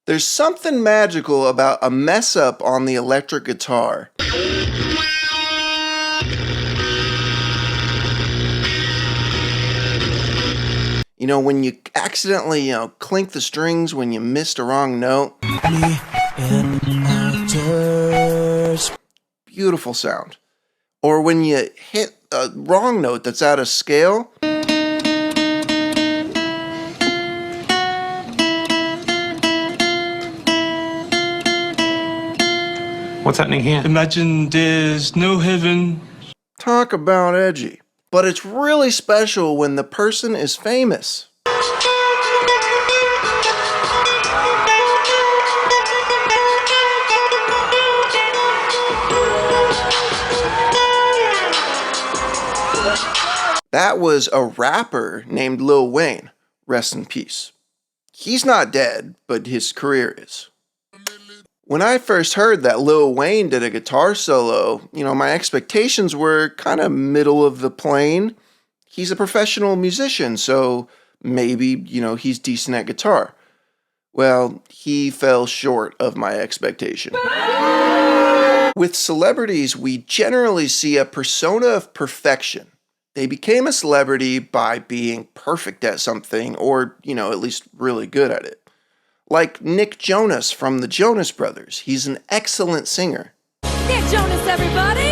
There's something magical about a mess up on the electric guitar. You know, when you accidentally, clink the strings when you missed a wrong note. Beautiful sound. Or when you hit a wrong note that's out of scale. What's happening here? Imagine there's no heaven. Talk about edgy. But it's really special when the person is famous. That was a rapper named Lil Wayne. Rest in peace. He's not dead, but his career is. When I first heard that Lil Wayne did a guitar solo, my expectations were kind of middle of the plane. He's a professional musician, so maybe, he's decent at guitar. Well, he fell short of my expectation. With celebrities, we generally see a persona of perfection. They became a celebrity by being perfect at something, or, at least really good at it. Like Nick Jonas from the Jonas Brothers. He's an excellent singer. Nick Jonas, everybody!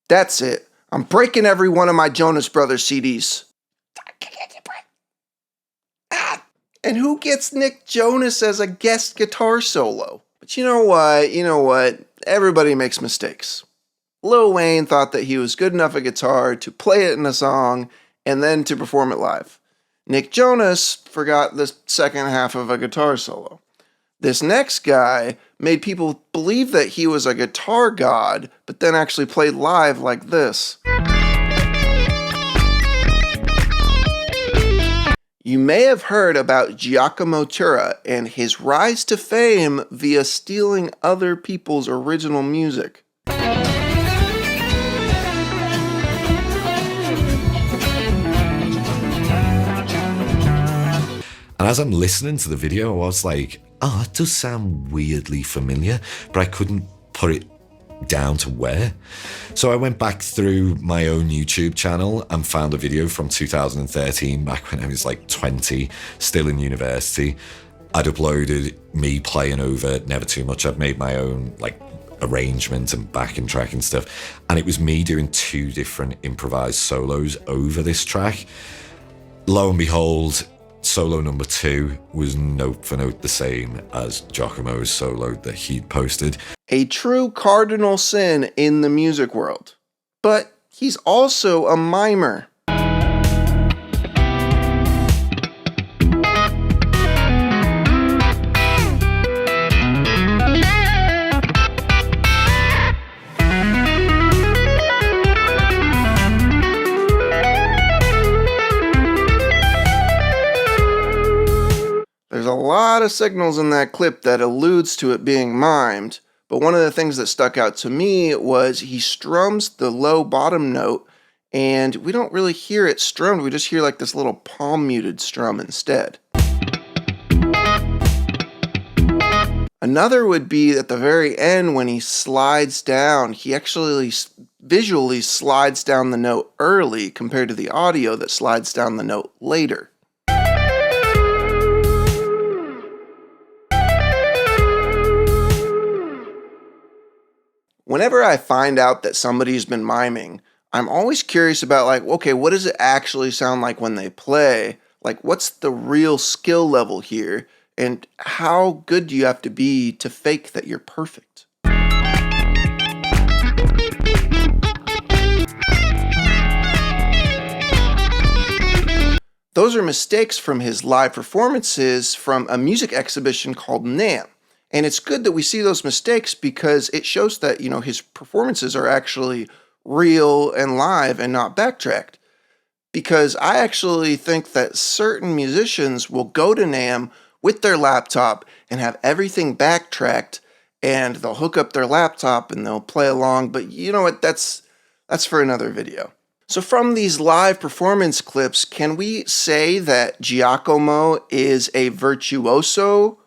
That's it. I'm breaking every one of my Jonas Brothers CDs. And who gets Nick Jonas as a guest guitar solo? But you know what? Everybody makes mistakes. Lil Wayne thought that he was good enough at guitar to play it in a song and then to perform it live. Nick Jonas forgot the second half of a guitar solo. This next guy made people believe that he was a guitar god, but then actually played live like this. You may have heard about Giacomo Turra and his rise to fame via stealing other people's original music. And as I'm listening to the video, I was like, oh, that does sound weirdly familiar, but I couldn't put it down to where. So I went back through my own YouTube channel and found a video from 2013, back when I was like 20, still in university. I'd uploaded me playing over Never Too Much. I'd made my own arrangement and backing track and stuff. And it was me doing 2 different improvised solos over this track. Lo and behold, solo number 2 was note for note the same as Giacomo's solo that he'd posted. A true cardinal sin in the music world. But he's also a mimer. There's a lot of signals in that clip that alludes to it being mimed, but one of the things that stuck out to me was he strums the low bottom note, and we don't really hear it strummed, we just hear like this little palm muted strum instead. Another would be at the very end when he slides down, he actually visually slides down the note early compared to the audio that slides down the note later. Whenever I find out that somebody's been miming, I'm always curious about okay, what does it actually sound like when they play? What's the real skill level here? And how good do you have to be to fake that you're perfect? Those are mistakes from his live performances from a music exhibition called NAMM. And it's good that we see those mistakes because it shows that, his performances are actually real and live and not backtracked. because I actually think that certain musicians will go to NAMM with their laptop and have everything backtracked, and they'll hook up their laptop and they'll play along, but you know what, that's for another video. So from these live performance clips, can we say that Giacomo is a virtuoso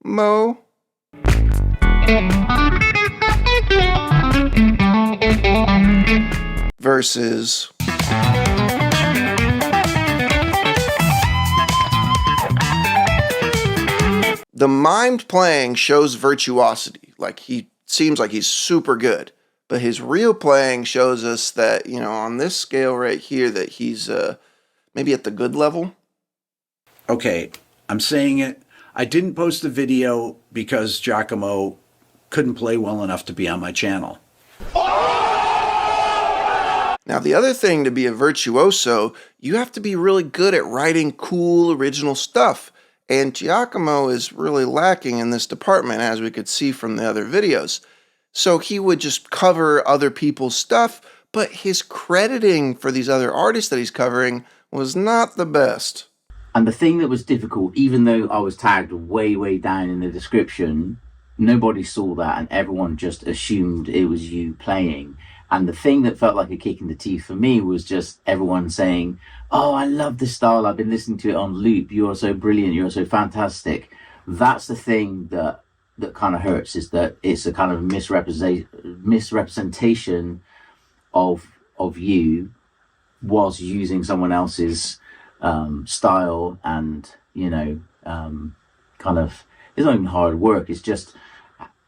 mo? Versus the mimed playing shows virtuosity, like he seems like he's super good, but his real playing shows us that, you know, on this scale right here, that he's maybe at the good level. Okay, I'm saying it. I didn't post the video because Giacomo couldn't play well enough to be on my channel. Now, the other thing to be a virtuoso, you have to be really good at writing cool, original stuff. And Giacomo is really lacking in this department, as we could see from the other videos. So he would just cover other people's stuff, but his crediting for these other artists that he's covering was not the best. And the thing that was difficult, even though I was tagged way, way down in the description, nobody saw that and everyone just assumed it was you playing. And the thing that felt like a kick in the teeth for me was just everyone saying, "Oh, I love this style. I've been listening to it on loop. You're so brilliant. You're so fantastic." That's the thing that kind of hurts, is that it's a kind of misrepresentation of you was using someone else's style, and, you know, kind of, it's not even hard work. It's just,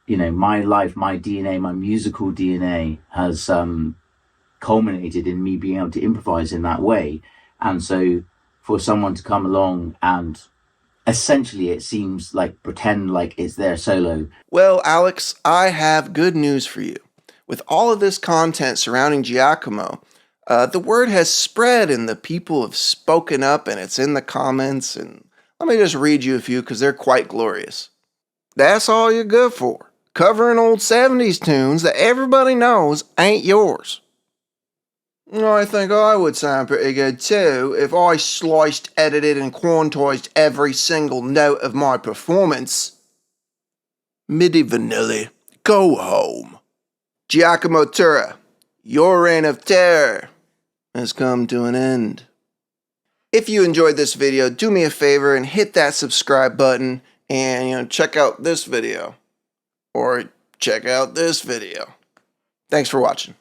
you know, my life, my DNA, my musical DNA has culminated in me being able to improvise in that way. And so for someone to come along and essentially, it seems like, pretend like it's their solo. Well, Alex, I have good news for you. With all of this content surrounding Giacomo, the word has spread and the people have spoken up, and it's in the comments, and let me just read you a few because they're quite glorious. "That's all you're good for, covering old 70s tunes that everybody knows ain't yours." "I think I would sound pretty good too if I sliced, edited, and quantized every single note of my performance." "Midi Vanilli, go home." "Giacomo Turra, your reign of terror has come to an end." If you enjoyed this video, do me a favor and hit that subscribe button, and, you know, check out this video, or check out this video. Thanks for watching.